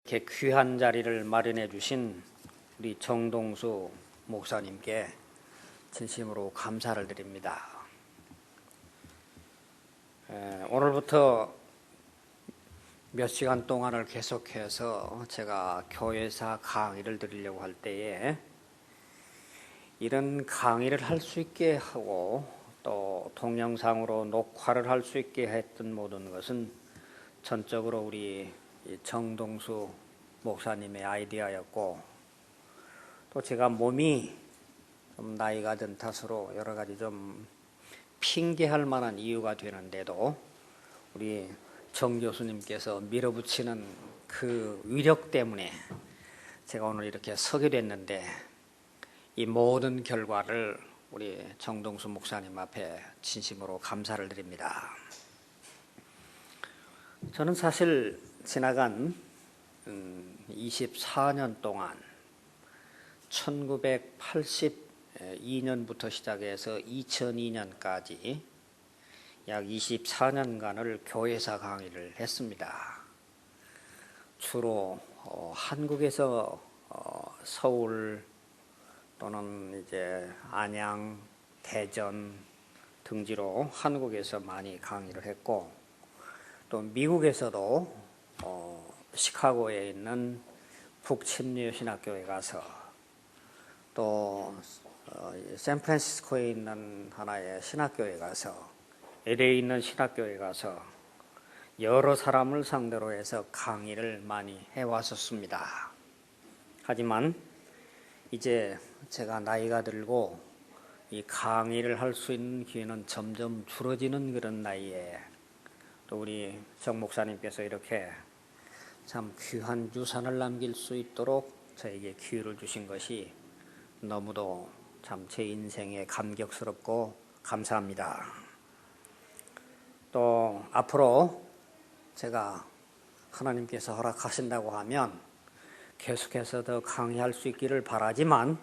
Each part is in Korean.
이렇게 귀한 자리를 마련해 주신 우리 정동수 목사님께 진심으로 감사를 드립니다. 오늘부터 몇 시간 동안을 계속해서 제가 교회사 강의를 드리려고 할 때에 이런 강의를 할 수 있게 하고 또 동영상으로 녹화를 할 수 있게 했던 모든 것은 전적으로 우리 정동수 목사님의 아이디어였고, 또 제가 몸이 좀 나이가 든 탓으로 여러 가지 좀 핑계할 만한 이유가 되는데도 우리 정 교수님께서 밀어붙이는 그 위력 때문에 제가 오늘 이렇게 서게 됐는데, 이 모든 결과를 우리 정동수 목사님 앞에 진심으로 감사를 드립니다. 저는 사실 지나간 24년 동안 1982년부터 시작해서 2002년까지 약 24년간을 교회사 강의를 했습니다. 주로 한국에서 서울 또는 이제 안양, 대전 등지로 한국에서 많이 강의를 했고, 또 미국에서도 시카고에 있는 북침례 신학교에 가서, 또 샌프란시스코에 있는 하나의 신학교에 가서, LA에 있는 신학교에 가서 여러 사람을 상대로 해서 강의를 많이 해왔었습니다. 하지만 이제 제가 나이가 들고 이 강의를 할 수 있는 기회는 점점 줄어지는 그런 나이에, 또 우리 정 목사님께서 이렇게 참 귀한 유산을 남길 수 있도록 저에게 기회를 주신 것이 너무도 참 제 인생에 감격스럽고 감사합니다. 또 앞으로 제가 하나님께서 허락하신다고 하면 계속해서 더 강의할 수 있기를 바라지만,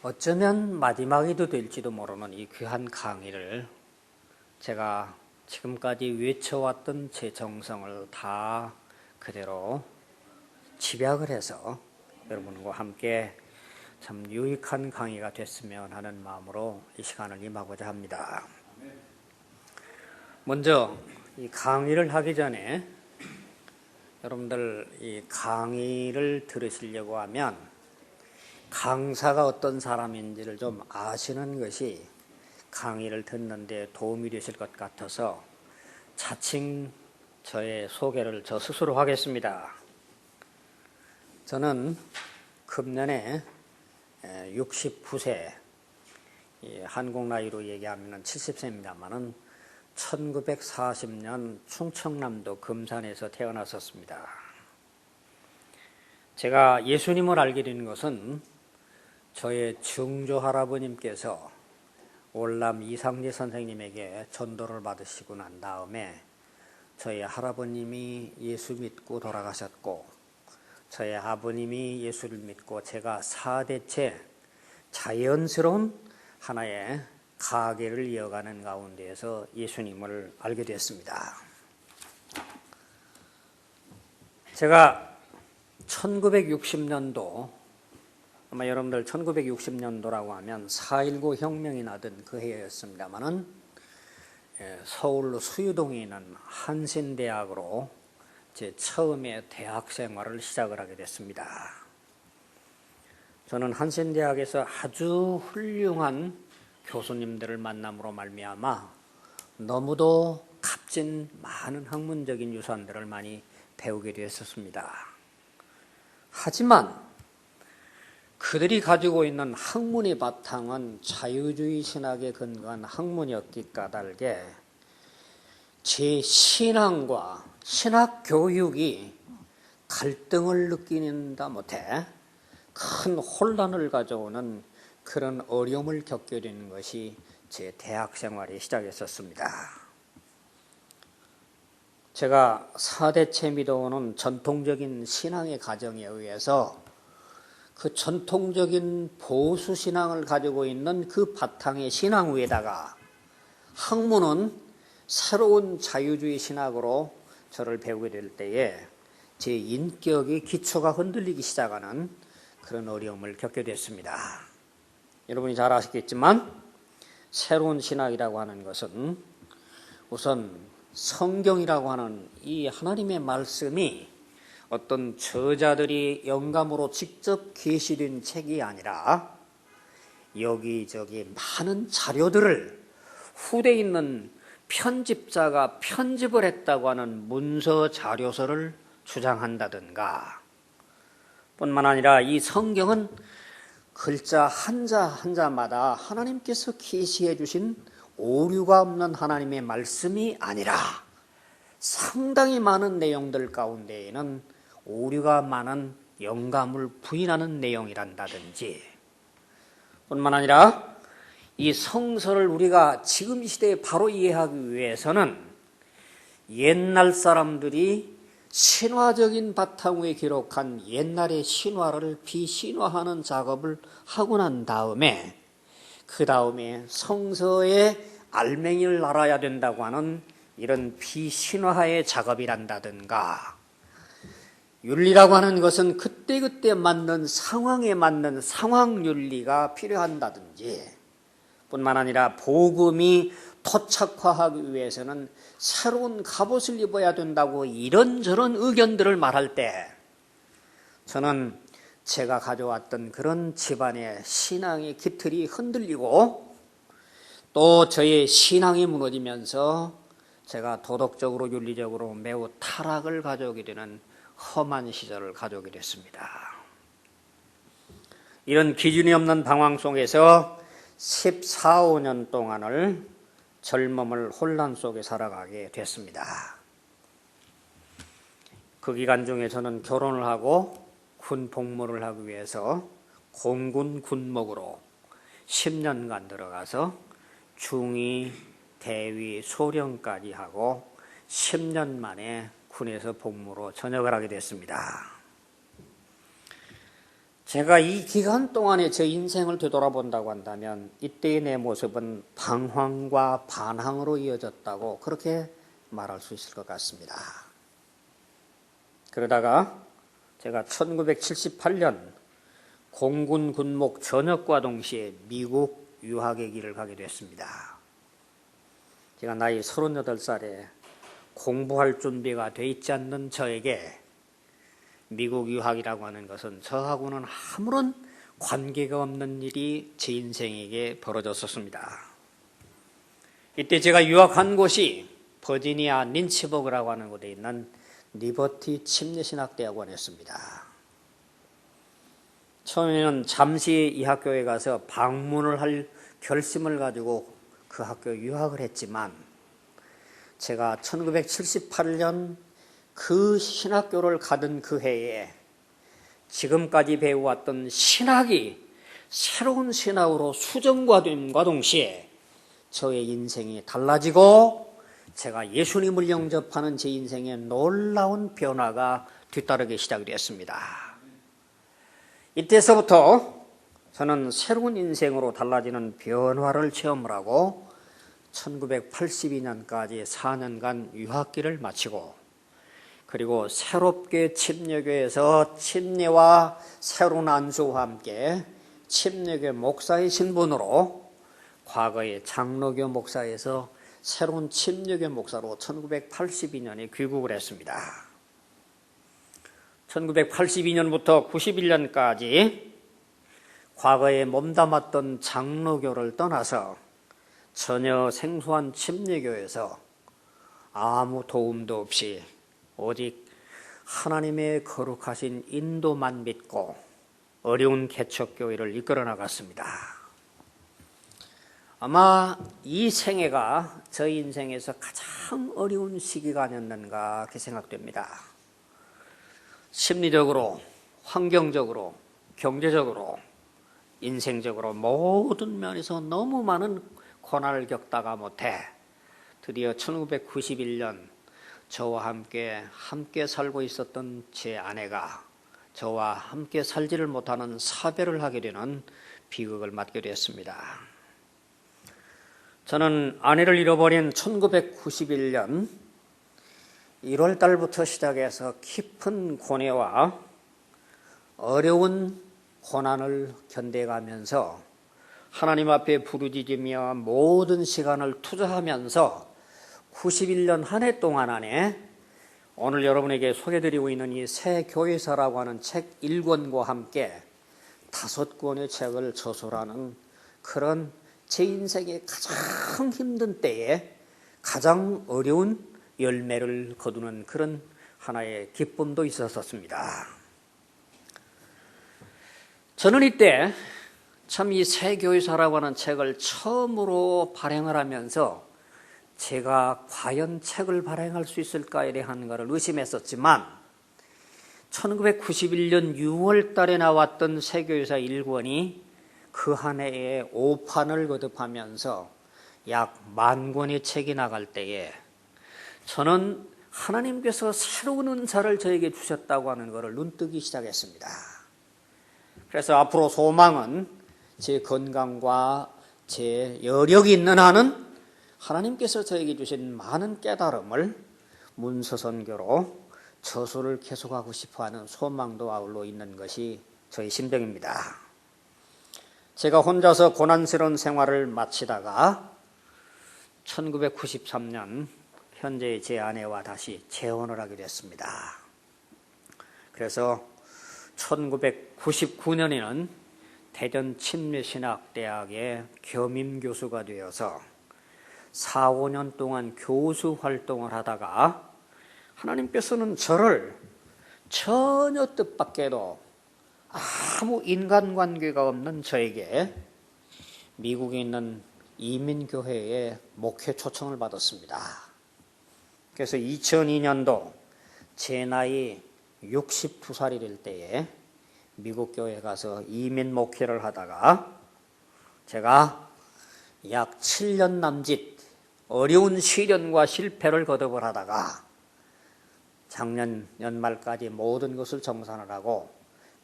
어쩌면 마지막이도 될지도 모르는 이 귀한 강의를 제가 지금까지 외쳐왔던 제 정성을 다 그대로 집약을 해서 여러분과 함께 참 유익한 강의가 됐으면 하는 마음으로 이 시간을 임하고자 합니다. 먼저 이 강의를 하기 전에 여러분들 이 강의를 들으시려고 하면 강사가 어떤 사람인지를 좀 아시는 것이 강의를 듣는 데 도움이 되실 것 같아서 자칭 저의 소개를 저 스스로 하겠습니다. 저는 금년에 69세, 한국 나이로 얘기하면 70세입니다만은 1940년 충청남도 금산에서 태어났었습니다. 제가 예수님을 알게 된 것은 저의 증조 할아버님께서 월남 이상재 선생님에게 전도를 받으시고 난 다음에 저희 할아버님이 예수 믿고 돌아가셨고, 저희 아버님이 예수를 믿고 제가 4대째 자연스러운 하나의 가계를 이어가는 가운데에서 예수님을 알게 됐습니다. 제가 1960년도, 아마 여러분들 1960년도라고 하면 4.19 혁명이 나던 그 해였습니다만은 서울 수유동에 있는 한신대학으로 제 처음에 대학 생활을 시작을 하게 됐습니다. 저는 한신대학에서 아주 훌륭한 교수님들을 만남으로 말미암아 너무도 값진 많은 학문적인 유산들을 많이 배우게 되었습니다. 하지만 그들이 가지고 있는 학문의 바탕은 자유주의 신학에 근거한 학문이었기 까닭에 제 신앙과 신학 교육이 갈등을 느끼는다 못해 큰 혼란을 가져오는 그런 어려움을 겪게 되는 것이 제 대학 생활이 시작했었습니다. 제가 4대째 믿어오는 전통적인 신앙의 가정에 의해서 그 전통적인 보수 신앙을 가지고 있는 그 바탕의 신앙 위에다가 학문은 새로운 자유주의 신학으로 저를 배우게 될 때에 제 인격의 기초가 흔들리기 시작하는 그런 어려움을 겪게 됐습니다. 여러분이 잘 아시겠지만 새로운 신학이라고 하는 것은 우선 성경이라고 하는 이 하나님의 말씀이 어떤 저자들이 영감으로 직접 계시된 책이 아니라 여기저기 많은 자료들을 후대에 있는 편집자가 편집을 했다고 하는 문서 자료서를 주장한다든가, 뿐만 아니라 이 성경은 글자 한자 한자마다 하나님께서 계시해 주신 오류가 없는 하나님의 말씀이 아니라 상당히 많은 내용들 가운데에는 오류가 많은 영감을 부인하는 내용이란다든지, 뿐만 아니라 이 성서를 우리가 지금 이 시대에 바로 이해하기 위해서는 옛날 사람들이 신화적인 바탕 위에 기록한 옛날의 신화를 비신화하는 작업을 하고 난 다음에 그 다음에 성서의 알맹이를 알아야 된다고 하는 이런 비신화의 작업이란다든가, 윤리라고 하는 것은 그때그때 맞는 상황에 맞는 상황윤리가 필요한다든지, 뿐만 아니라 복음이 토착화하기 위해서는 새로운 갑옷을 입어야 된다고 이런저런 의견들을 말할 때 저는 제가 가져왔던 그런 집안의 신앙의 기틀이 흔들리고 또 저의 신앙이 무너지면서 제가 도덕적으로 윤리적으로 매우 타락을 가져오게 되는 험한 시절을 가져오게 됐습니다. 이런 기준이 없는 방황 속에서 14, 15년 동안을 젊음을 혼란 속에 살아가게 됐습니다. 그 기간 중에 저는 결혼을 하고 군 복무를 하기 위해서 공군 군목으로 10년간 들어가서 중위, 대위, 소령까지 하고 10년 만에 군에서 복무로 전역을 하게 됐습니다. 제가 이 기간 동안에 제 인생을 되돌아본다고 한다면 이때의 내 모습은 방황과 반항으로 이어졌다고 그렇게 말할 수 있을 것 같습니다. 그러다가 제가 1978년 공군 군목 전역과 동시에 미국 유학의 길을 가게 됐습니다. 제가 나이 38살에 공부할 준비가 돼 있지 않는 저에게 미국 유학이라고 하는 것은 저하고는 아무런 관계가 없는 일이 제 인생에게 벌어졌었습니다. 이때 제가 유학한 곳이 버지니아 린치버그라고 하는 곳에 있는 리버티 침례신학대학원이었습니다. 처음에는 잠시 이 학교에 가서 방문을 할 결심을 가지고 그 학교에 유학을 했지만 제가 1978년 그 신학교를 가던 그 해에 지금까지 배워왔던 신학이 새로운 신학으로 수정과됨과 동시에 저의 인생이 달라지고 제가 예수님을 영접하는 제 인생에 놀라운 변화가 뒤따르기 시작이 됐습니다. 이때서부터 저는 새로운 인생으로 달라지는 변화를 체험을 하고 1982년까지 4년간 유학기를 마치고 그리고 새롭게 침례교회에서 침례와 새로운 안수와 함께 침례교회 목사의 신분으로 과거의 장로교 목사에서 새로운 침례교회 목사로 1982년에 귀국을 했습니다. 1982년부터 91년까지 과거에 몸담았던 장로교를 떠나서 전혀 생소한 침례교회에서 아무 도움도 없이 오직 하나님의 거룩하신 인도만 믿고 어려운 개척교회를 이끌어 나갔습니다. 아마 이 생애가 저희 인생에서 가장 어려운 시기가 아니었는가 그렇게 생각됩니다. 심리적으로, 환경적으로, 경제적으로, 인생적으로 모든 면에서 너무 많은 고난을 겪다가 못해 드디어 1991년 저와 함께 살고 있었던 제 아내가 저와 함께 살지를 못하는 사별을 하게 되는 비극을 맞게 되었습니다. 저는 아내를 잃어버린 1991년 1월 달부터 시작해서 깊은 고뇌와 어려운 고난을 견뎌가면서 하나님 앞에 부르짖으며 모든 시간을 투자하면서 91년 한 해 동안 안에 오늘 여러분에게 소개드리고 있는 이 새 교회사라고 하는 책 1권과 함께 5권의 책을 저술하는 그런 제 인생의 가장 힘든 때에 가장 어려운 열매를 거두는 그런 하나의 기쁨도 있었습니다. 저는 이때 참 이 새 교회사라고 하는 책을 처음으로 발행을 하면서 제가 과연 책을 발행할 수 있을까에 대한 것을 의심했었지만 1991년 6월 달에 나왔던 새 교회사 1권이 그 한 해에 5판을 거듭하면서 약 10,000권의 책이 나갈 때에 저는 하나님께서 새로운 은사를 저에게 주셨다고 하는 것을 눈뜨기 시작했습니다. 그래서 앞으로 소망은 제 건강과 제 여력이 있는 한은 하나님께서 저에게 주신 많은 깨달음을 문서선교로 저술을 계속하고 싶어하는 소망도 아울러 있는 것이 저의 심정입니다. 제가 혼자서 고난스러운 생활을 마치다가 1993년 현재 제 아내와 다시 재혼을 하게 됐습니다. 그래서 1999년에는 대전 침례신학대학의 겸임교수가 되어서 4, 5년 동안 교수 활동을 하다가 하나님께서는 저를 전혀 뜻밖에도 아무 인간관계가 없는 저에게 미국에 있는 이민교회에 목회 초청을 받았습니다. 그래서 2002년도 제 나이 69살이 될 때에 미국 교회에 가서 이민 목회를 하다가 제가 약 7년 남짓 어려운 시련과 실패를 거듭을 하다가 작년 연말까지 모든 것을 정산을 하고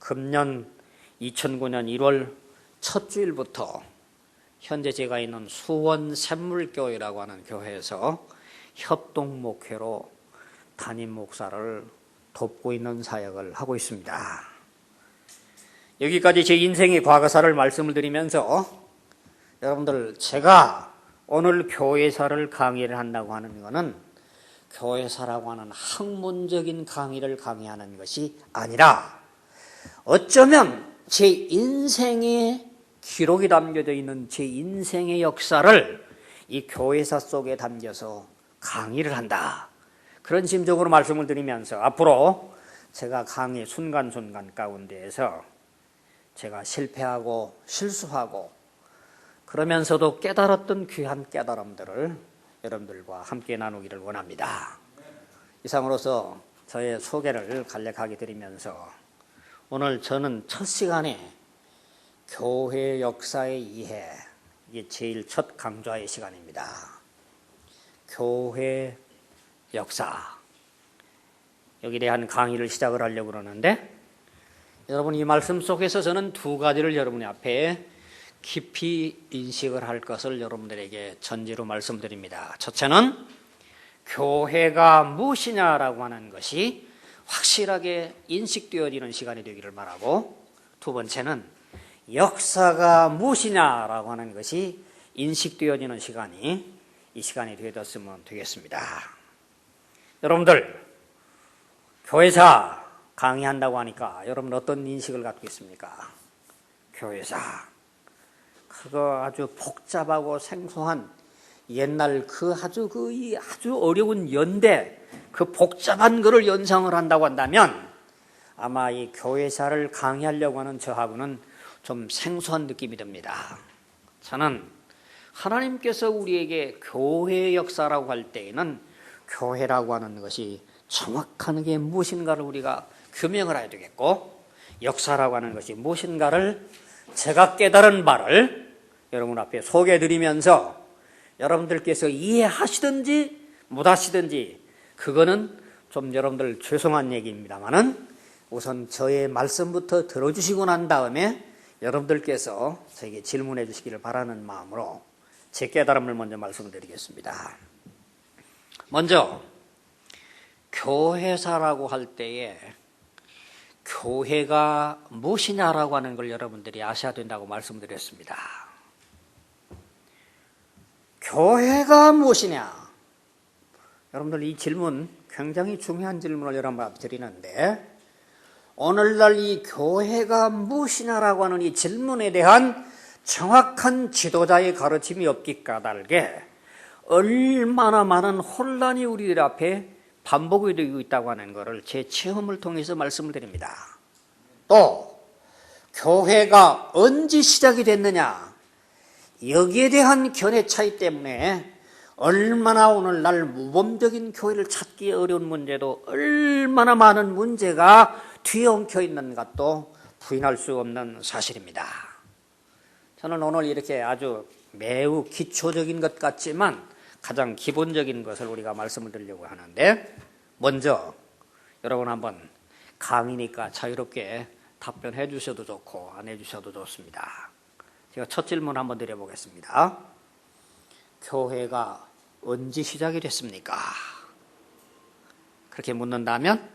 금년 2009년 1월 첫 주일부터 현재 제가 있는 수원 샘물교회라고 하는 교회에서 협동 목회로 담임 목사를 돕고 있는 사역을 하고 있습니다. 여기까지 제 인생의 과거사를 말씀을 드리면서 여러분들 제가 오늘 교회사를 강의를 한다고 하는 것은 교회사라고 하는 학문적인 강의를 강의하는 것이 아니라 어쩌면 제 인생의 기록이 담겨져 있는 제 인생의 역사를 이 교회사 속에 담겨서 강의를 한다. 그런 심정으로 말씀을 드리면서 앞으로 제가 강의 순간순간 가운데에서 제가 실패하고 실수하고 그러면서도 깨달았던 귀한 깨달음들을 여러분들과 함께 나누기를 원합니다. 이상으로서 저의 소개를 간략하게 드리면서 오늘 저는 첫 시간에 교회 역사의 이해, 이게 제일 첫 강좌의 시간입니다. 교회 역사, 여기에 대한 강의를 시작을 하려고 그러는데 여러분 이 말씀 속에서 저는 두 가지를 여러분의 앞에 깊이 인식을 할 것을 여러분들에게 전제로 말씀드립니다. 첫째는 교회가 무엇이냐라고 하는 것이 확실하게 인식되어지는 시간이 되기를 바라고, 두 번째는 역사가 무엇이냐라고 하는 것이 인식되어지는 시간이 이 시간이 되었으면 되겠습니다. 여러분들 교회사 강의한다고 하니까 여러분 어떤 인식을 갖고 있습니까? 교회사 그거 아주 복잡하고 생소한 옛날 그 아주 어려운 연대 그 복잡한 거를 연상을 한다고 한다면 아마 이 교회사를 강의하려고 하는 저하고는 좀 생소한 느낌이 듭니다. 저는 하나님께서 우리에게 교회 역사라고 할 때에는 교회라고 하는 것이 정확한 게 무엇인가를 우리가 규명을 해야 되겠고, 역사라고 하는 것이 무엇인가를 제가 깨달은 바를 여러분 앞에 소개해드리면서 여러분들께서 이해하시든지 못하시든지 그거는 좀 여러분들 죄송한 얘기입니다만은 우선 저의 말씀부터 들어주시고 난 다음에 여러분들께서 저에게 질문해 주시기를 바라는 마음으로 제 깨달음을 먼저 말씀드리겠습니다. 먼저 교회사라고 할 때에 교회가 무엇이냐라고 하는 걸 여러분들이 아셔야 된다고 말씀드렸습니다. 교회가 무엇이냐? 여러분들 이 질문 굉장히 중요한 질문을 여러분 드리는데, 오늘날 이 교회가 무엇이냐라고 하는 이 질문에 대한 정확한 지도자의 가르침이 없기 까닭에 얼마나 많은 혼란이 우리들 앞에 반복이 되고 있다고 하는 것을 제 체험을 통해서 말씀을 드립니다. 또 교회가 언제 시작이 됐느냐, 여기에 대한 견해 차이 때문에 얼마나 오늘날 모범적인 교회를 찾기 어려운 문제도 얼마나 많은 문제가 뒤엉켜 있는 것도 부인할 수 없는 사실입니다. 저는 오늘 이렇게 아주 매우 기초적인 것 같지만 가장 기본적인 것을 우리가 말씀을 드리려고 하는데, 먼저 여러분 한번 강의니까 자유롭게 답변해 주셔도 좋고 안 해 주셔도 좋습니다. 제가 첫 질문 한번 드려보겠습니다. 교회가 언제 시작이 됐습니까? 그렇게 묻는다면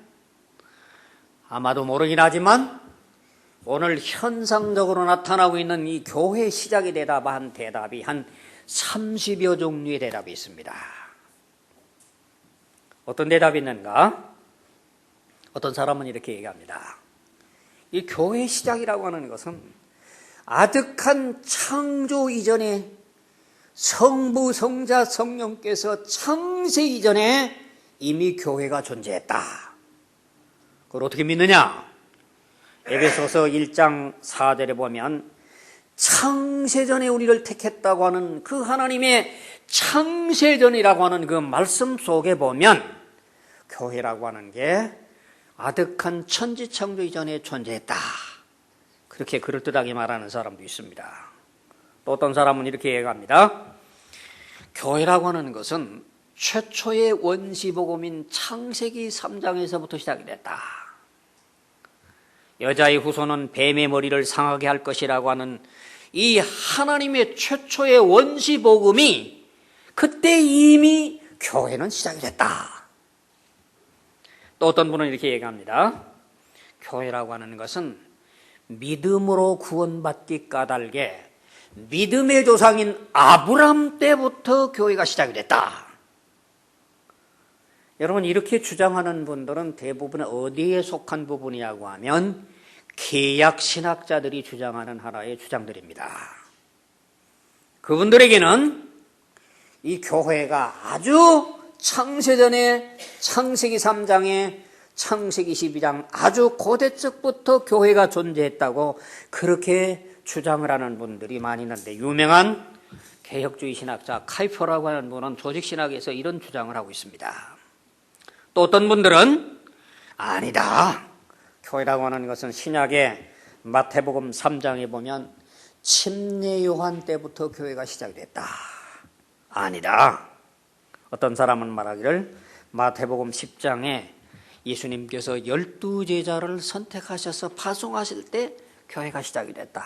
아마도 모르긴 하지만 오늘 현상적으로 나타나고 있는 이 교회 시작에 대답한 대답이 한 30여 종류의 대답이 있습니다. 어떤 대답이 있는가? 어떤 사람은 이렇게 얘기합니다. 이 교회 시작이라고 하는 것은 아득한 창조 이전에 성부, 성자, 성령께서 창세 이전에 이미 교회가 존재했다. 그걸 어떻게 믿느냐? 에베소서 1장 4절에 보면 창세전에 우리를 택했다고 하는 그 하나님의 창세전이라고 하는 그 말씀 속에 보면 교회라고 하는 게 아득한 천지창조 이전에 존재했다. 그렇게 그럴듯하게 말하는 사람도 있습니다. 또 어떤 사람은 이렇게 얘기합니다. 교회라고 하는 것은 최초의 원시복음인 창세기 3장에서부터 시작이 됐다. 여자의 후손은 뱀의 머리를 상하게 할 것이라고 하는 이 하나님의 최초의 원시복음이 그때 이미 교회는 시작이 됐다. 또 어떤 분은 이렇게 얘기합니다. 교회라고 하는 것은 믿음으로 구원받기 까닭에 믿음의 조상인 아브람 때부터 교회가 시작이 됐다. 여러분, 이렇게 주장하는 분들은 대부분 어디에 속한 부분이냐고 하면 개약 신학자들이 주장하는 하나의 주장들입니다. 그분들에게는 이 교회가 아주 창세전에 창세기 3장에 창세기 12장 아주 고대적부터 교회가 존재했다고 그렇게 주장을 하는 분들이 많이 있는데, 유명한 개혁주의 신학자 카이퍼라고 하는 분은 조직신학에서 이런 주장을 하고 있습니다. 또 어떤 분들은 아니다, 교회라고 하는 것은 신약의 마태복음 3장에 보면 침례 요한 때부터 교회가 시작이 됐다. 아니다. 어떤 사람은 말하기를 마태복음 10장에 예수님께서 12제자를 선택하셔서 파송하실 때 교회가 시작이 됐다.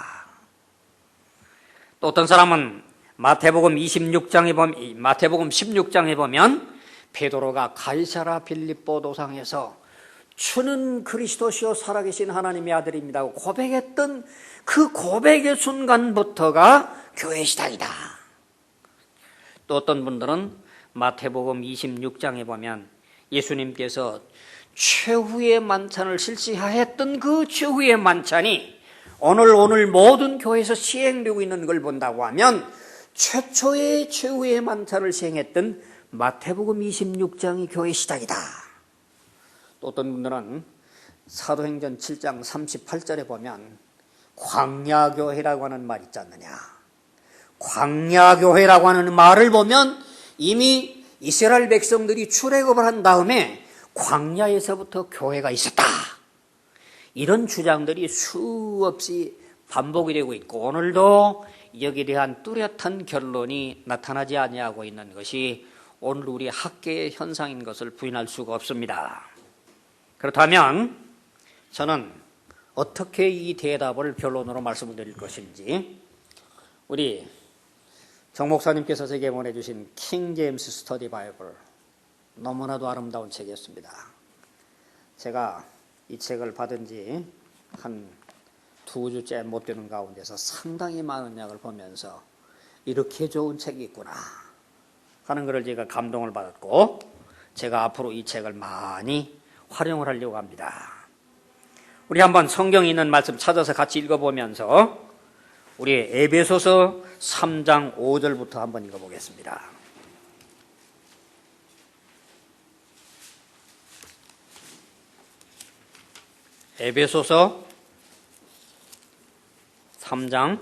또 어떤 사람은 마태복음 16장에 보면 베드로가 가이사라 빌립보 도상에서 주는 그리스도시요 살아계신 하나님의 아들입니다고 고백했던 그 고백의 순간부터가 교회의 시작이다. 또 어떤 분들은 마태복음 26장에 보면 예수님께서 최후의 만찬을 실시하였던 그 최후의 만찬이 오늘 모든 교회에서 시행되고 있는 걸 본다고 하면 최초의 최후의 만찬을 시행했던 마태복음 26장이 교회의 시작이다. 또 어떤 분들은 사도행전 7장 38절에 보면 광야교회라고 하는 말 있지 않느냐. 광야교회라고 하는 말을 보면 이미 이스라엘 백성들이 출애굽을 한 다음에 광야에서부터 교회가 있었다. 이런 주장들이 수없이 반복이 되고 있고, 오늘도 여기에 대한 뚜렷한 결론이 나타나지 아니하고 있는 것이 오늘 우리 학계의 현상인 것을 부인할 수가 없습니다. 그렇다면 저는 어떻게 이 대답을 변론으로 말씀을 드릴 것인지, 우리 정 목사님께서 제게 보내주신 킹 제임스 스터디 바이블, 너무나도 아름다운 책이었습니다. 제가 이 책을 받은 지 한 2주째 못 되는 가운데서 상당히 많은 약을 보면서 이렇게 좋은 책이 있구나 하는 것을 제가 감동을 받았고, 제가 앞으로 이 책을 많이 활용을 하려고 합니다. 우리 한번 성경에 있는 말씀 찾아서 같이 읽어보면서 우리 에베소서 3장 5절부터 한번 읽어보겠습니다. 에베소서 3장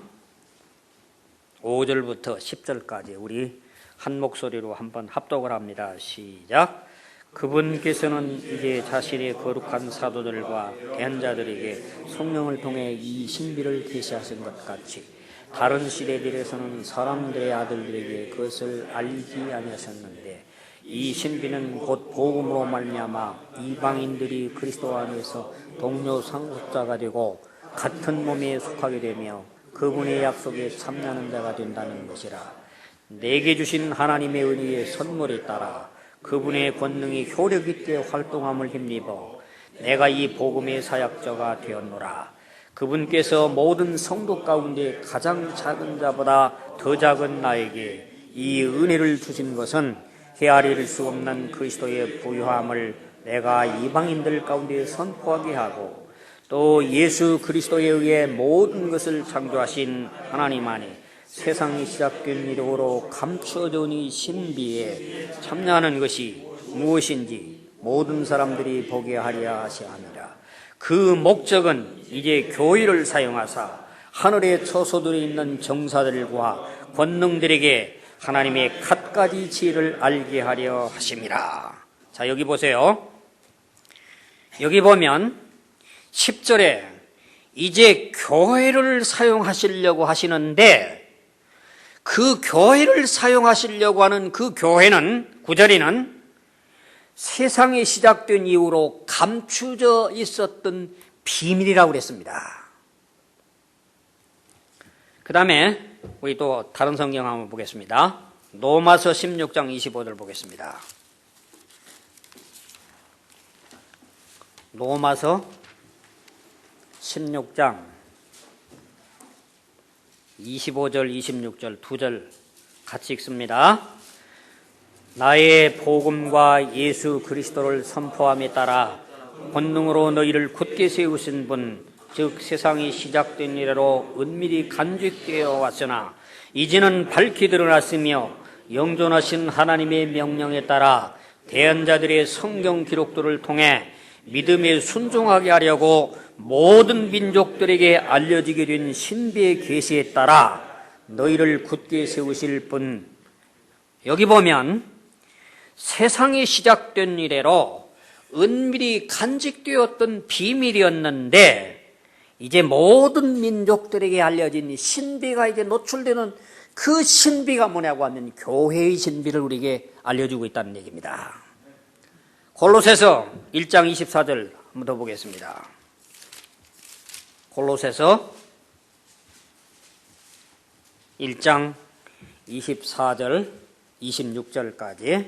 5절부터 10절까지 우리 한 목소리로 한번 합독을 합니다. 시작. 그분께서는 이제 자신의 거룩한 사도들과 대언자들에게 성령을 통해 이 신비를 계시하신 것 같이 다른 시대들에서는 사람들의 아들들에게 그것을 알지 아니하셨는데, 이 신비는 곧 복음으로 말미암아 이방인들이 그리스도 안에서 동료 상속자가 되고 같은 몸에 속하게 되며 그분의 약속에 참여하는 자가 된다는 것이라. 내게 주신 하나님의 은혜의 선물에 따라 그분의 권능이 효력 있게 활동함을 힘입어 내가 이 복음의 사역자가 되었노라. 그분께서 모든 성도 가운데 가장 작은 자보다 더 작은 나에게 이 은혜를 주신 것은 헤아릴 수 없는 그리스도의 부유함을 내가 이방인들 가운데 선포하게 하고, 또 예수 그리스도에 의해 모든 것을 창조하신 하나님 안에 세상이 시작된 이후로 감추어져 온 이 신비에 참여하는 것이 무엇인지 모든 사람들이 보게 하려 하시함이라. 그 목적은 이제 교회를 사용하사 하늘의 처소들에 있는 정사들과 권능들에게 하나님의 갖가지 지혜를 알게 하려 하심이라. 자, 여기 보세요. 여기 보면 10절에 이제 교회를 사용하시려고 하시는데, 그 교회를 사용하시려고 하는 그 교회는 9절에는 세상이 시작된 이후로 감추져 있었던 비밀이라고 그랬습니다. 그 다음에 우리 또 다른 성경 한번 보겠습니다. 로마서 16장 25절 보겠습니다. 로마서 16장 25절 26절 두 절 같이 읽습니다. 나의 복음과 예수 그리스도를 선포함에 따라 권능으로 너희를 굳게 세우신 분, 즉 세상이 시작된 이래로 은밀히 간직되어 왔으나 이제는 밝히 드러났으며 영존하신 하나님의 명령에 따라 대언자들의 성경 기록들을 통해 믿음에 순종하게 하려고 모든 민족들에게 알려지게 된 신비의 계시에 따라 너희를 굳게 세우실 분. 여기 보면 세상이 시작된 이래로 은밀히 간직되었던 비밀이었는데, 이제 모든 민족들에게 알려진 신비가 이제 노출되는 그 신비가 뭐냐고 하면 교회의 신비를 우리에게 알려주고 있다는 얘기입니다. 골로새서 1장 24절 한번 더 보겠습니다. 골로새서 1장 24절 26절까지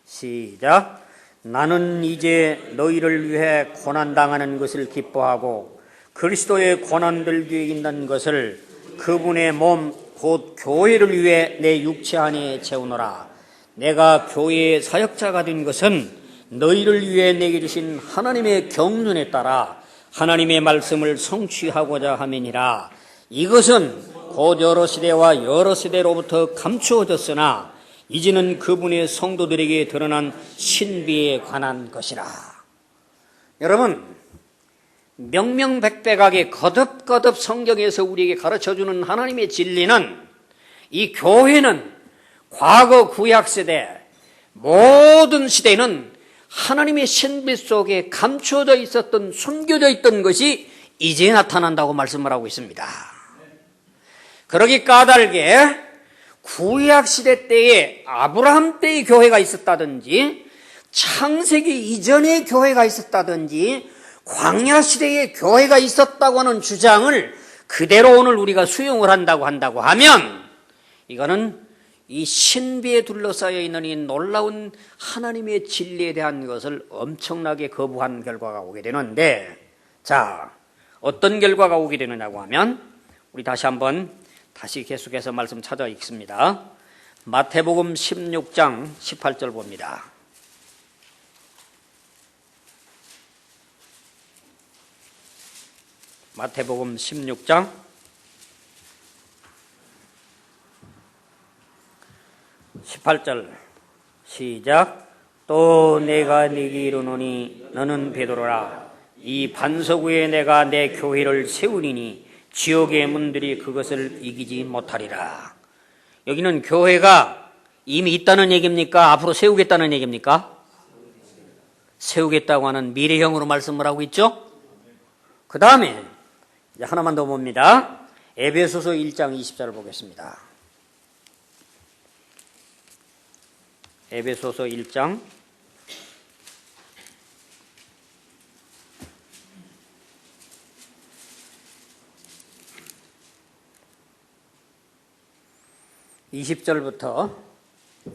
시작. 나는 이제 너희를 위해 고난당하는 것을 기뻐하고 그리스도의 고난들기에 있는 것을 그분의 몸 곧 교회를 위해 내 육체 안에 채우노라. 내가 교회의 사역자가 된 것은 너희를 위해 내게 주신 하나님의 경륜에 따라 하나님의 말씀을 성취하고자 함이니라. 이것은 곧 여러 시대와 여러 세대로부터 감추어졌으나 이제는 그분의 성도들에게 드러난 신비에 관한 것이라. 여러분, 명명백백하게 거듭거듭 성경에서 우리에게 가르쳐주는 하나님의 진리는, 이 교회는 과거 구약세대 모든 시대는 하나님의 신비 속에 감추어져 있었던, 숨겨져 있던 것이 이제 나타난다고 말씀을 하고 있습니다. 그러기 까닭에 구약시대 때에 아브라함 때의 교회가 있었다든지 창세기 이전의 교회가 있었다든지 광야시대에 교회가 있었다고 하는 주장을 그대로 오늘 우리가 수용을 한다고 하면 이거는 이 신비에 둘러싸여 있는 이 놀라운 하나님의 진리에 대한 것을 엄청나게 거부한 결과가 오게 되는데, 자, 어떤 결과가 오게 되느냐고 하면, 우리 다시 한번 계속해서 말씀 찾아 읽습니다. 마태복음 16장 18절 봅니다. 마태복음 16장 18절 시작. 또 내가 네게 이르노니 너는 베드로라. 이 반석 위에 내가 내 교회를 세우리니 지옥의 문들이 그것을 이기지 못하리라. 여기는 교회가 이미 있다는 얘기입니까? 앞으로 세우겠다는 얘기입니까? 세우겠다고 하는 미래형으로 말씀을 하고 있죠. 그 다음에 하나만 더 봅니다. 에베소서 1장 20절을 보겠습니다. 에베소서 1장 20절부터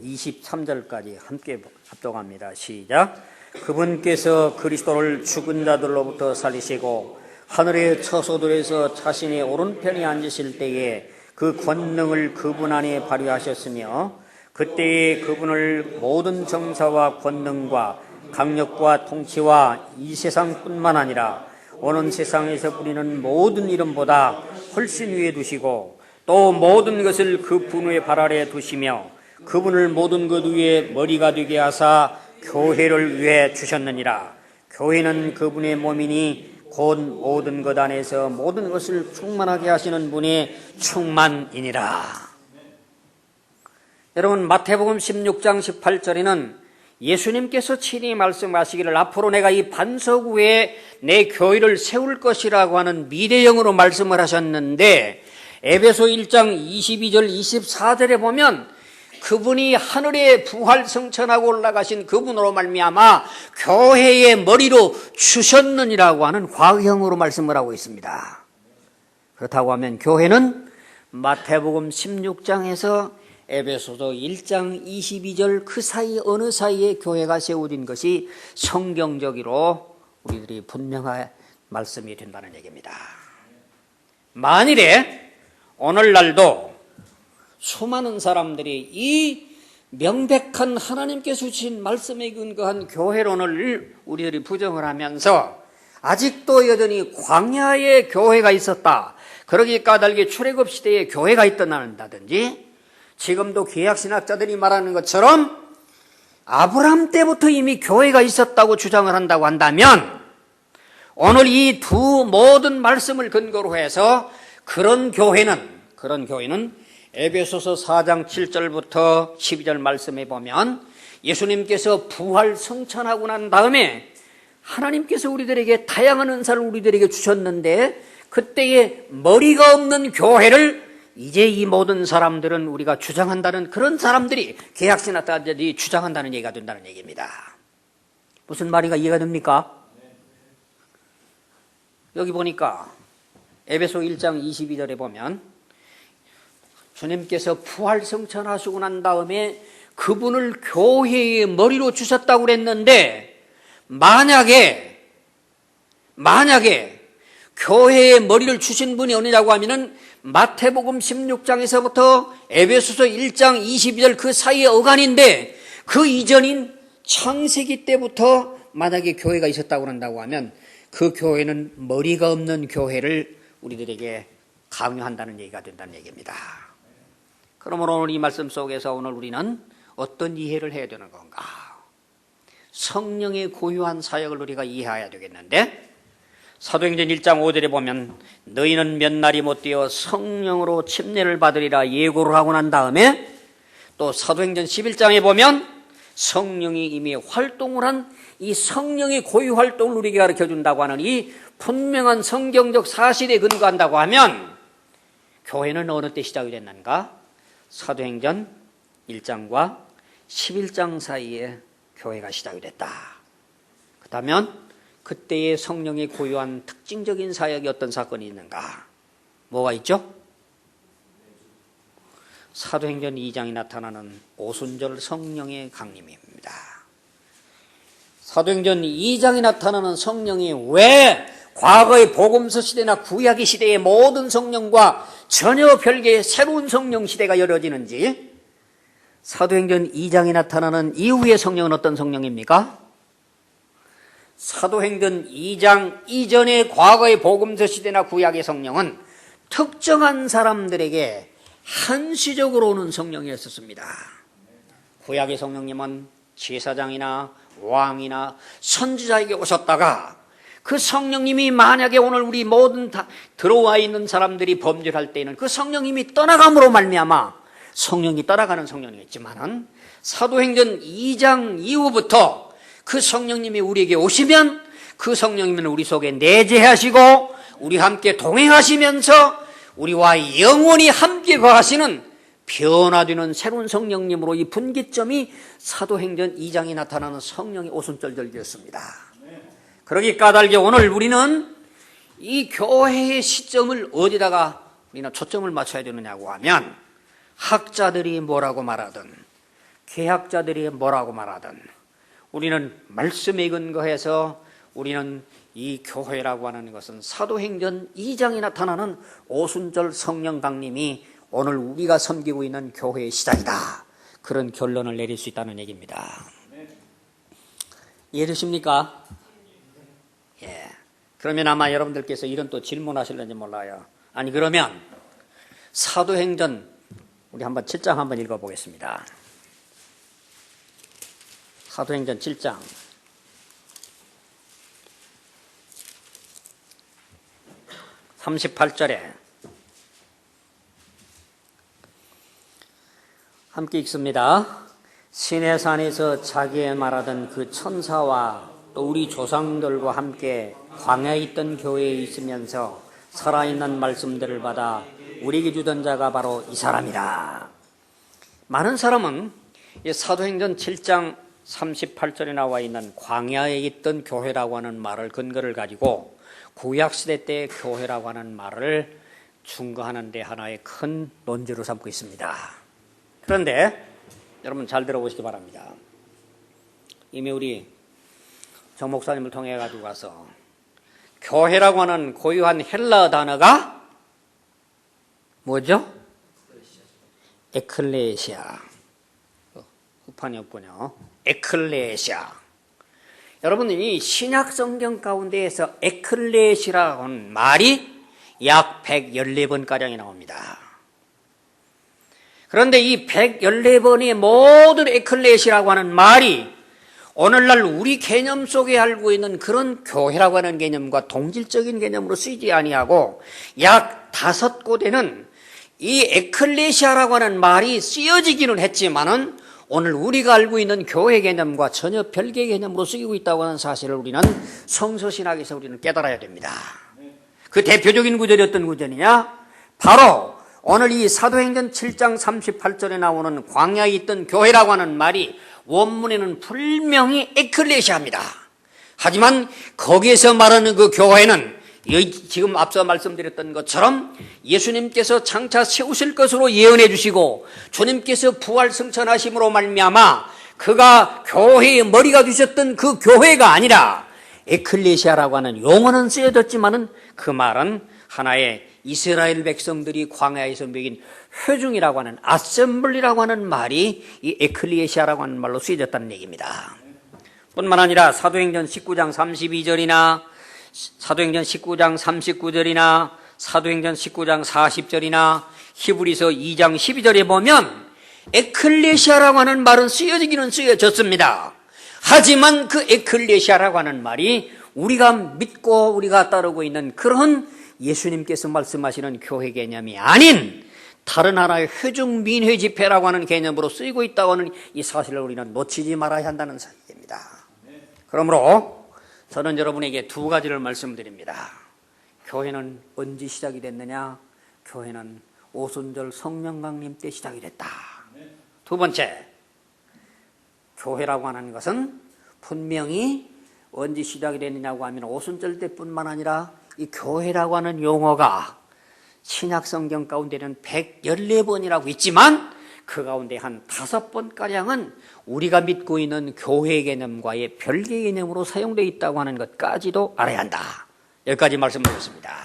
23절까지 함께 합독합니다. 시작. 그분께서 그리스도를 죽은 자들로부터 살리시고 하늘의 처소들에서 자신의 오른편에 앉으실 때에 그 권능을 그분 안에 발휘하셨으며 그때에 그분을 모든 정사와 권능과 강력과 통치와 이 세상뿐만 아니라 오는 세상에서 뿌리는 모든 이름보다 훨씬 위에 두시고 또 모든 것을 그 분의 발 아래 두시며 그분을 모든 것 위에 머리가 되게 하사 교회를 위해 주셨느니라. 교회는 그분의 몸이니 곧 모든 것 안에서 모든 것을 충만하게 하시는 분의 충만이니라. 여러분, 마태복음 16장 18절에는 예수님께서 친히 말씀하시기를 앞으로 내가 이 반석 위에 내 교회를 세울 것이라고 하는 미래형으로 말씀을 하셨는데, 에베소 1장 22절 24절에 보면 그분이 하늘에 부활 승천하고 올라가신 그분으로 말미암아 교회의 머리로 주셨느니라고 하는 과거형으로 말씀을 하고 있습니다. 그렇다고 하면 교회는 마태복음 16장에서 에베소서 1장 22절 그 사이 어느 사이에 교회가 세워진 것이 성경적으로 우리들이 분명한 말씀이 된다는 얘기입니다. 만일에 오늘날도 수많은 사람들이 이 명백한 하나님께서 주신 말씀에 근거한 교회론을 우리들이 부정을 하면서 아직도 여전히 광야에 교회가 있었다, 그러기 까닭에 출애굽 시대에 교회가 있다든지 지금도 개혁신학자들이 말하는 것처럼 아브라함 때부터 이미 교회가 있었다고 주장을 한다고 한다면 오늘 이 두 모든 말씀을 근거로 해서 그런 교회는 에베소서 4장 7절부터 12절 말씀에 보면 예수님께서 부활 승천하고 난 다음에 하나님께서 우리들에게 다양한 은사를 우리들에게 주셨는데 그때에 머리가 없는 교회를 이제 이 모든 사람들은 우리가 주장한다는, 그런 사람들이 개혁신학자들이 주장한다는 얘기가 된다는 얘기입니다. 무슨 말인가 이해가 됩니까? 여기 보니까 에베소 1장 22절에 보면 주님께서 부활 승천하시고 난 다음에 그분을 교회의 머리로 주셨다고 그랬는데 만약에 교회의 머리를 주신 분이 어느냐고 하면은 마태복음 16장에서부터 에베소서 1장 22절 그 사이의 어간인데 그 이전인 창세기 때부터 만약에 교회가 있었다고 한다고 하면 그 교회는 머리가 없는 교회를 우리들에게 강요한다는 얘기가 된다는 얘기입니다. 그러므로 오늘 이 말씀 속에서 오늘 우리는 어떤 이해를 해야 되는 건가? 성령의 고유한 사역을 우리가 이해해야 되겠는데, 사도행전 1장 5절에 보면 너희는 몇 날이 못되어 성령으로 침례를 받으리라 예고를 하고 난 다음에 또 사도행전 11장에 보면 성령이 이미 활동을 한 이 성령의 고유 활동을 우리에게 가르쳐준다고 하는 이 분명한 성경적 사실에 근거한다고 하면 교회는 어느 때 시작이 됐는가? 사도행전 1장과 11장 사이에 교회가 시작이 됐다. 그렇다면 그때의 성령의 고유한 특징적인 사역이 어떤 사건이 있는가? 뭐가 있죠? 사도행전 2장에 나타나는 오순절 성령의 강림입니다. 사도행전 2장에 나타나는 성령이 왜 과거의 복음서 시대나 구약의 시대의 모든 성령과 전혀 별개의 새로운 성령 시대가 열어지는지, 사도행전 2장에 나타나는 이후의 성령은 어떤 성령입니까? 사도행전 2장 이전의 과거의 복음서 시대나 구약의 성령은 특정한 사람들에게 한시적으로 오는 성령이었습니다. 구약의 성령님은 제사장이나 왕이나 선지자에게 오셨다가, 그 성령님이 만약에 오늘 우리 모든 다 들어와 있는 사람들이 범죄할 때에는 그 성령님이 떠나감으로 말미암아 성령이 떠나가는 성령이겠지만은, 사도행전 2장 이후부터 그 성령님이 우리에게 오시면 그 성령님은 우리 속에 내재하시고 우리와 함께 동행하시면서 우리와 영원히 함께 거하시는 변화되는 새로운 성령님으로 이 분기점이 사도행전 2장에 나타나는 성령의 오순절절기였습니다. 그러기 까닭에 오늘 우리는 이 교회의 시점을 어디다가 우리는 초점을 맞춰야 되느냐고 하면, 학자들이 뭐라고 말하든 개학자들이 뭐라고 말하든 우리는 말씀에 근거해서 우리는 이 교회라고 하는 것은 사도행전 2장에 나타나는 오순절 성령 강림이 오늘 우리가 섬기고 있는 교회의 시작이다, 그런 결론을 내릴 수 있다는 얘기입니다. 이해되십니까? 예. 그러면 아마 여러분들께서 이런 또 질문하실는지 몰라요. 아니, 그러면 사도행전 우리 한번 7장 한번 읽어보겠습니다. 사도행전 7장 38절에 함께 읽습니다. 시내산에서 자기의 말하던 그 천사와 또 우리 조상들과 함께 광야에 있던 교회에 있으면서 살아있는 말씀들을 받아 우리에게 주던 자가 바로 이 사람이라. 많은 사람은 사도행전 7장 38절에 나와 있는 광야에 있던 교회라고 하는 말을 근거를 가지고 구약시대 때의 교회라고 하는 말을 증거하는 데 하나의 큰 논지로 삼고 있습니다. 그런데 여러분 잘 들어보시기 바랍니다. 이미 우리 정 목사님을 통해 가지고 가서 교회라고 하는 고유한 헬라 단어가 뭐죠? 에클레시아. 후판이 없군요. 에클레시아. 여러분, 이 신약 성경 가운데에서 에클레시아라고 하는 말이 약 114번가량이 나옵니다. 그런데 이 114번의 모든 에클레시아라고 하는 말이 오늘날 우리 개념 속에 알고 있는 그런 교회라고 하는 개념과 동질적인 개념으로 쓰이지 아니하고 약 5곳에는 이 에클레시아라고 하는 말이 쓰여지기는 했지만은 오늘 우리가 알고 있는 교회 개념과 전혀 별개의 개념으로 쓰이고 있다고 하는 사실을 우리는 성서신학에서 우리는 깨달아야 됩니다. 그 대표적인 구절이 어떤 구절이냐? 바로 오늘 이 사도행전 7장 38절에 나오는 광야에 있던 교회라고 하는 말이 원문에는 분명히 에클레시아입니다. 하지만 거기에서 말하는 그 교회는 지금 앞서 말씀드렸던 것처럼 예수님께서 장차 세우실 것으로 예언해 주시고 주님께서 부활 승천하심으로 말미암아 그가 교회의 머리가 되셨던 그 교회가 아니라 에클레시아라고 하는 용어는 쓰여졌지만은 그 말은 하나의 이스라엘 백성들이 광야에서 먹인 회중이라고 하는 아셈블리라고 하는 말이 이 에클레시아라고 하는 말로 쓰여졌다는 얘기입니다. 뿐만 아니라 사도행전 19장 32절이나 사도행전 19장 39절이나 사도행전 19장 40절이나 히브리서 2장 12절에 보면 에클레시아라고 하는 말은 쓰여지기는 쓰여졌습니다. 하지만 그 에클레시아라고 하는 말이 우리가 믿고 우리가 따르고 있는 그런 예수님께서 말씀하시는 교회 개념이 아닌 다른 하나의 회중 민회 집회라고 하는 개념으로 쓰이고 있다고 하는 이 사실을 우리는 놓치지 말아야 한다는 사실입니다. 그러므로 저는 여러분에게 두 가지를 말씀드립니다. 교회는 언제 시작이 됐느냐? 교회는 오순절 성령 강림 때 시작이 됐다. 두 번째, 교회라고 하는 것은 분명히 언제 시작이 됐느냐고 하면 오순절 때뿐만 아니라 이 교회라고 하는 용어가 신약 성경 가운데는 114번이라고 있지만 그 가운데 한 5번가량은 우리가 믿고 있는 교회 개념과의 별개 개념으로 사용되어 있다고 하는 것까지도 알아야 한다. 여기까지 말씀드렸습니다.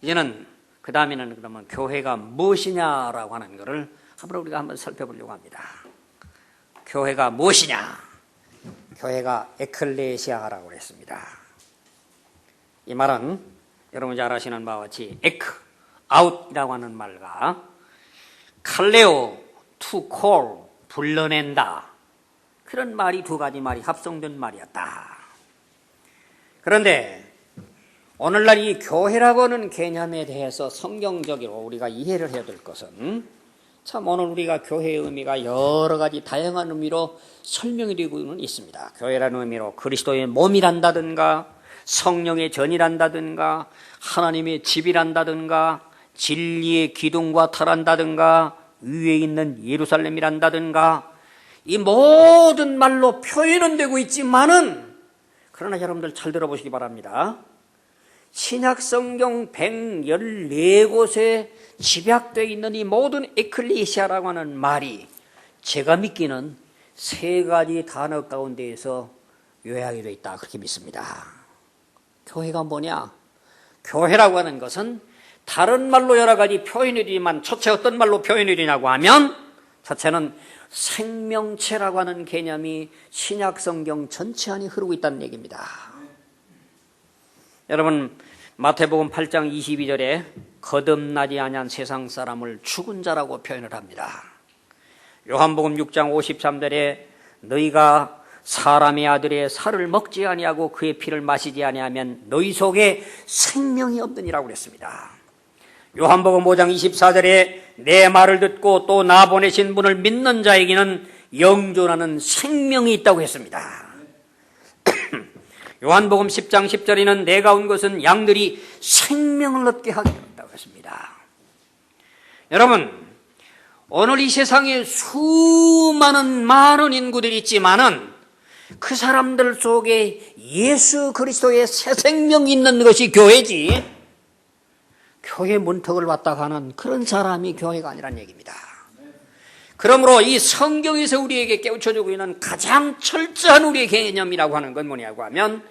이제는 그 다음에는 그러면 교회가 무엇이냐라고 하는 것을 우리가 한번 살펴보려고 합니다. 교회가 무엇이냐? 교회가 에클레시아라고 했습니다. 이 말은 여러분 잘 아시는 바와 같이 에크, 아웃이라고 하는 말과 칼레오, to call, 불러낸다. 그런 말이 두 가지 말이 합성된 말이었다. 그런데 오늘날 이 교회라고 하는 개념에 대해서 성경적으로 우리가 이해를 해야 될 것은 참 오늘 우리가 교회의 의미가 여러 가지 다양한 의미로 설명이 되고는 있습니다. 교회라는 의미로 그리스도의 몸이란다든가 성령의 전이란다든가 하나님의 집이란다든가 진리의 기둥과 터란다든가 위에 있는 예루살렘이란다든가 이 모든 말로 표현은 되고 있지만은 그러나 여러분들 잘 들어보시기 바랍니다. 신약 성경 114곳에 집약되어 있는 이 모든 에클레시아라고 하는 말이 제가 믿기는 3가지 단어 가운데에서 요약이 되어 있다 그렇게 믿습니다. 교회가 뭐냐? 교회라고 하는 것은 다른 말로 여러 가지 표현이 되지만 첫째 어떤 말로 표현이 되냐고 하면 첫째는 생명체라고 하는 개념이 신약 성경 전체 안에 흐르고 있다는 얘기입니다. 여러분 마태복음 8장 22절에 거듭나지 아니한 세상 사람을 죽은 자라고 표현을 합니다. 요한복음 6장 53절에 너희가 사람의 아들의 살을 먹지 아니하고 그의 피를 마시지 아니하면 너희 속에 생명이 없느니라고 그랬습니다. 요한복음 5장 24절에 내 말을 듣고 또 나 보내신 분을 믿는 자에게는 영존하는 생명이 있다고 했습니다. 요한복음 10장 10절에는 내가 온 것은 양들이 생명을 얻게 하게 한다고 했습니다. 여러분 오늘 이 세상에 수많은 많은 인구들이 있지만은 그 사람들 속에 예수 그리스도의 새 생명이 있는 것이 교회지 교회 문턱을 왔다 가는 그런 사람이 교회가 아니란 얘기입니다. 그러므로 이 성경에서 우리에게 깨우쳐주고 있는 가장 철저한 우리의 개념이라고 하는 건 뭐냐고 하면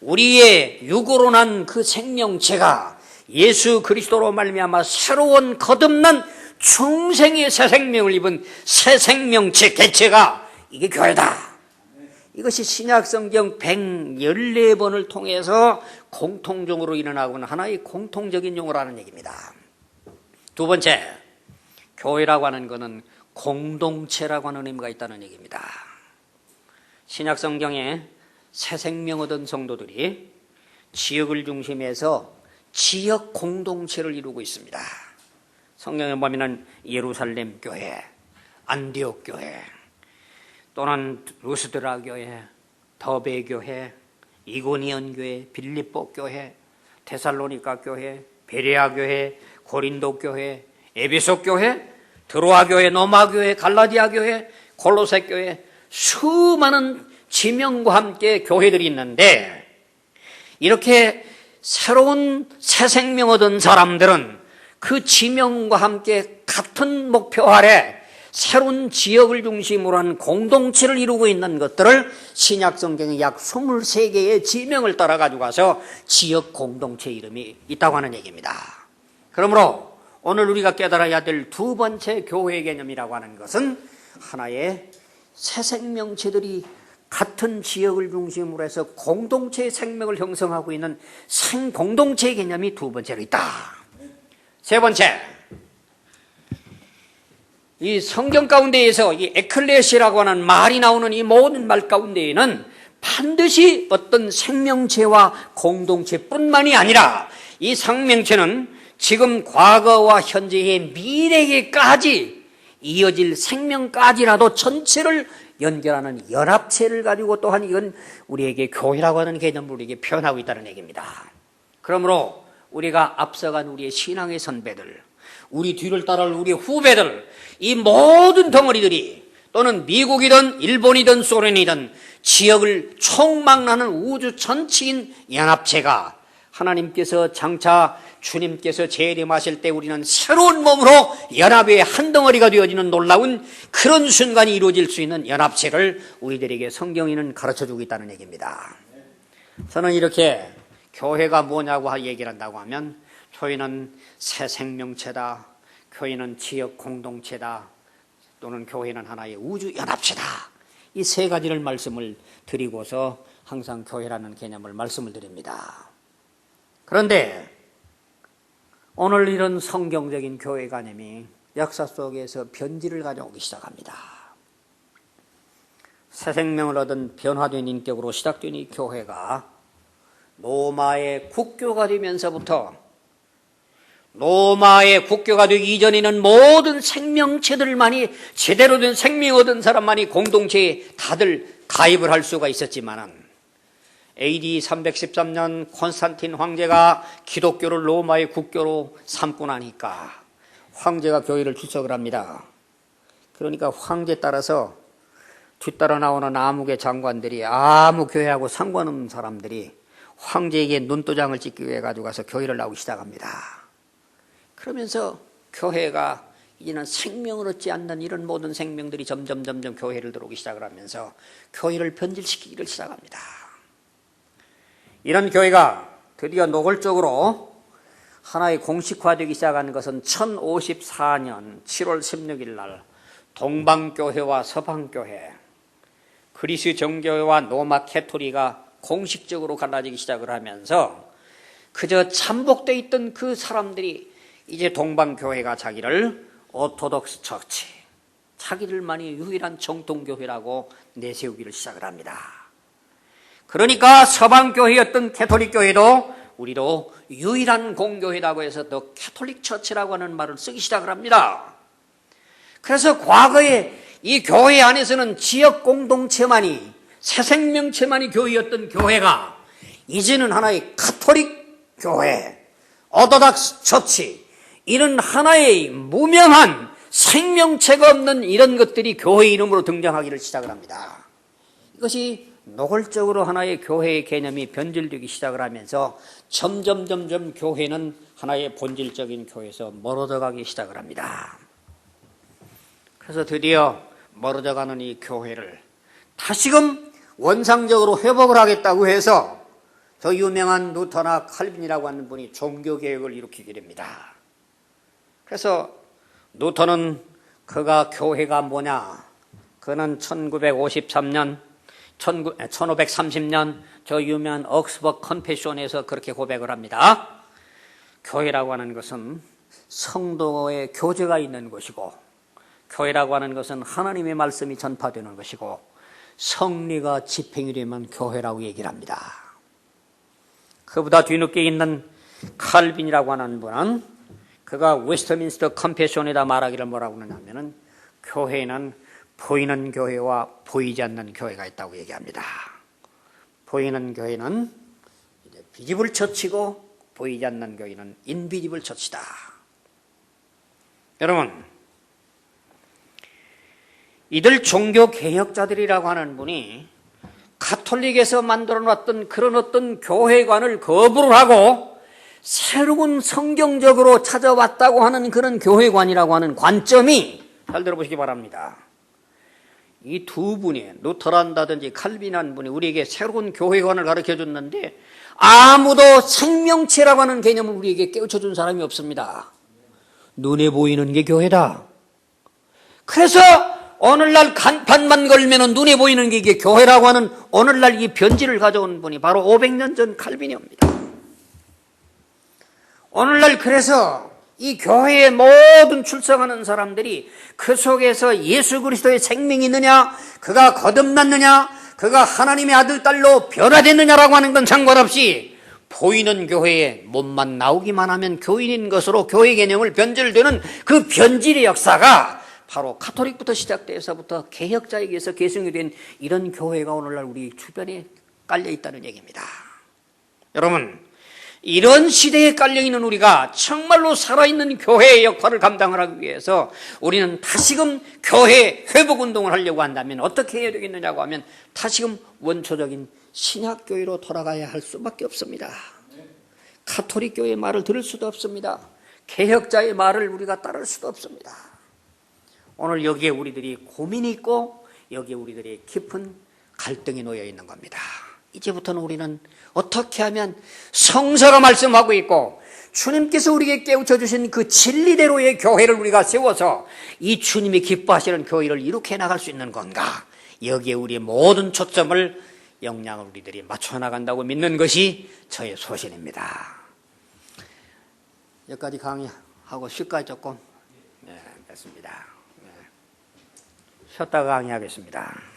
우리의 육으로 난 그 생명체가 예수 그리스도로 말미암아 새로운 거듭난 중생의 새 생명을 입은 새 생명체 개체가 이게 교회다. 이것이 신약 성경 114번을 통해서 공통적으로 일어나고 있는 하나의 공통적인 용어라는 얘기입니다. 두 번째, 교회라고 하는 것은 공동체라고 하는 의미가 있다는 얘기입니다. 신약 성경에 새 생명 얻은 성도들이 지역을 중심해서 지역 공동체를 이루고 있습니다. 성경에 보면 예루살렘 교회, 안디옥 교회, 또는 루스드라 교회, 더베 교회, 이고니온 교회, 빌립보 교회, 데살로니가 교회, 베레아 교회, 고린도 교회, 에베소 교회, 드로아 교회, 노마 교회, 갈라디아 교회, 골로새 교회, 수많은 지명과 함께 교회들이 있는데 이렇게 새로운 새 생명 얻은 사람들은 그 지명과 함께 같은 목표 아래 새로운 지역을 중심으로 한 공동체를 이루고 있는 것들을 신약 성경의 약 23개의 지명을 따라 가지고 가서 지역 공동체 이름이 있다고 하는 얘기입니다. 그러므로 오늘 우리가 깨달아야 될 두 번째 교회 개념이라고 하는 것은 하나의 새 생명체들이 같은 지역을 중심으로 해서 공동체의 생명을 형성하고 있는 생공동체 개념이 두 번째로 있다. 세 번째, 이 성경 가운데에서 이 에클레시라고 하는 말이 나오는 이 모든 말 가운데에는 반드시 어떤 생명체와 공동체뿐만이 아니라 이 생명체는 지금 과거와 현재의 미래에까지 이어질 생명까지라도 전체를 연결하는 연합체를 가지고 또한 이건 우리에게 교회라고 하는 개념을 우리에게 표현하고 있다는 얘기입니다. 그러므로 우리가 앞서간 우리의 신앙의 선배들, 우리 뒤를 따라올 우리의 후배들, 이 모든 덩어리들이 또는 미국이든 일본이든 소련이든 지역을 총망라하는 우주 전체인 연합체가 하나님께서 장차 주님께서 재림하실 때 우리는 새로운 몸으로 연합의 한 덩어리가 되어지는 놀라운 그런 순간이 이루어질 수 있는 연합체를 우리들에게 성경에는 가르쳐주고 있다는 얘기입니다. 저는 이렇게 교회가 뭐냐고 얘기를 한다고 하면 교회는 새 생명체다, 교회는 지역 공동체다, 또는 교회는 하나의 우주 연합체다. 이 세 가지를 말씀을 드리고서 항상 교회라는 개념을 말씀을 드립니다. 그런데 오늘 이런 성경적인 교회 관념이 역사 속에서 변질을 가져오기 시작합니다. 새 생명을 얻은 변화된 인격으로 시작된 이 교회가 로마의 국교가 되면서부터 로마의 국교가 되기 이전에는 모든 생명체들만이 제대로 된 생명 얻은 사람만이 공동체에 다들 가입을 할 수가 있었지만은 AD 313년 콘스탄틴 황제가 기독교를 로마의 국교로 삼고 나니까 황제가 교회를 출석을 합니다. 그러니까 황제 따라서 뒤따라 나오는 암흑의 장관들이 아무 교회하고 상관없는 사람들이 황제에게 눈도장을 찍기 위해 가지고 가서 교회를 나오기 시작합니다. 그러면서 교회가 이제는 생명을 얻지 않는 이런 모든 생명들이 점점 교회를 들어오기 시작을 하면서 교회를 변질시키기를 시작합니다. 이런 교회가 드디어 노골적으로 하나의 공식화되기 시작한 것은 1054년 7월 16일 날 동방교회와 서방교회, 그리스 정교회와 로마 캐토리가 공식적으로 갈라지기 시작을 하면서 그저 잠복되어 있던 그 사람들이 이제 동방교회가 자기를 오토독스 처치, 자기들만이 유일한 정통교회라고 내세우기를 시작을 합니다. 그러니까 서방교회였던 캐톨릭교회도 우리도 유일한 공교회라고 해서 더 캐톨릭 처치라고 하는 말을 쓰기 시작을 합니다. 그래서 과거에 이 교회 안에서는 지역 공동체만이, 새 생명체만이 교회였던 교회가 이제는 하나의 카톨릭 교회, 오토독스 처치, 이런 하나의 무명한 생명체가 없는 이런 것들이 교회 이름으로 등장하기를 시작을 합니다. 이것이 노골적으로 하나의 교회의 개념이 변질되기 시작을 하면서 점점 교회는 하나의 본질적인 교회에서 멀어져 가기 시작을 합니다. 그래서 드디어 멀어져 가는 이 교회를 다시금 원상적으로 회복을 하겠다고 해서 저 유명한 루터나 칼빈이라고 하는 분이 종교개혁을 일으키게 됩니다. 그래서 루터는 그가 교회가 뭐냐, 그는 1530년 저 유명한 옥스퍼드 컨페션에서 그렇게 고백을 합니다. 교회라고 하는 것은 성도의 교제가 있는 것이고, 교회라고 하는 것은 하나님의 말씀이 전파되는 것이고, 성리가 집행이 되면 교회라고 얘기를 합니다. 그보다 뒤늦게 있는 칼빈이라고 하는 분은 그가 웨스트민스터 컨페션에다 말하기를 뭐라고 하냐면은 교회는 보이는 교회와 보이지 않는 교회가 있다고 얘기합니다. 보이는 교회는 비지블 처치고 보이지 않는 교회는 인비지블 처치다. 여러분, 이들 종교 개혁자들이라고 하는 분이 가톨릭에서 만들어 놨던 그런 어떤 교회관을 거부를 하고 새로운 성경적으로 찾아왔다고 하는 그런 교회관이라고 하는 관점이, 잘 들어보시기 바랍니다. 이 두 분이, 루터란다든지 칼빈한 분이 우리에게 새로운 교회관을 가르쳐 줬는데 아무도 생명체라고 하는 개념을 우리에게 깨우쳐 준 사람이 없습니다. 눈에 보이는 게 교회다. 그래서 오늘날 간판만 걸면 눈에 보이는 게 이게 교회라고 하는 오늘날 이 변질을 가져온 분이 바로 500년 전 칼빈이옵니다. 오늘날 그래서 이 교회의 모든 출석하는 사람들이 그 속에서 예수 그리스도의 생명이 있느냐, 그가 거듭났느냐, 그가 하나님의 아들, 딸로 변화됐느냐라고 하는 건 상관없이 보이는 교회에 몸만 나오기만 하면 교인인 것으로 교회 개념을 변질되는 그 변질의 역사가 바로 가톨릭부터 시작돼서부터 개혁자에게서 계승이 된 이런 교회가 오늘날 우리 주변에 깔려 있다는 얘기입니다. 여러분, 이런 시대에 깔려있는 우리가 정말로 살아있는 교회의 역할을 감당을 하기 위해서 우리는 다시금 교회 회복운동을 하려고 한다면 어떻게 해야 되겠느냐고 하면 다시금 원초적인 신약교회로 돌아가야 할 수밖에 없습니다. 가톨릭 교회의 말을 들을 수도 없습니다. 개혁자의 말을 우리가 따를 수도 없습니다. 오늘 여기에 우리들이 고민이 있고 여기에 우리들이 깊은 갈등이 놓여 있는 겁니다. 이제부터는 우리는 어떻게 하면 성서가 말씀하고 있고 주님께서 우리에게 깨우쳐 주신 그 진리대로의 교회를 우리가 세워서 이 주님이 기뻐하시는 교회를 이룩해 나갈 수 있는 건가? 여기에 우리의 모든 초점을 역량을 우리들이 맞춰 나간다고 믿는 것이 저의 소신입니다. 여기까지 강의하고 쉴까요 조금? 네, 됐습니다. 쉬었다가 강의하겠습니다.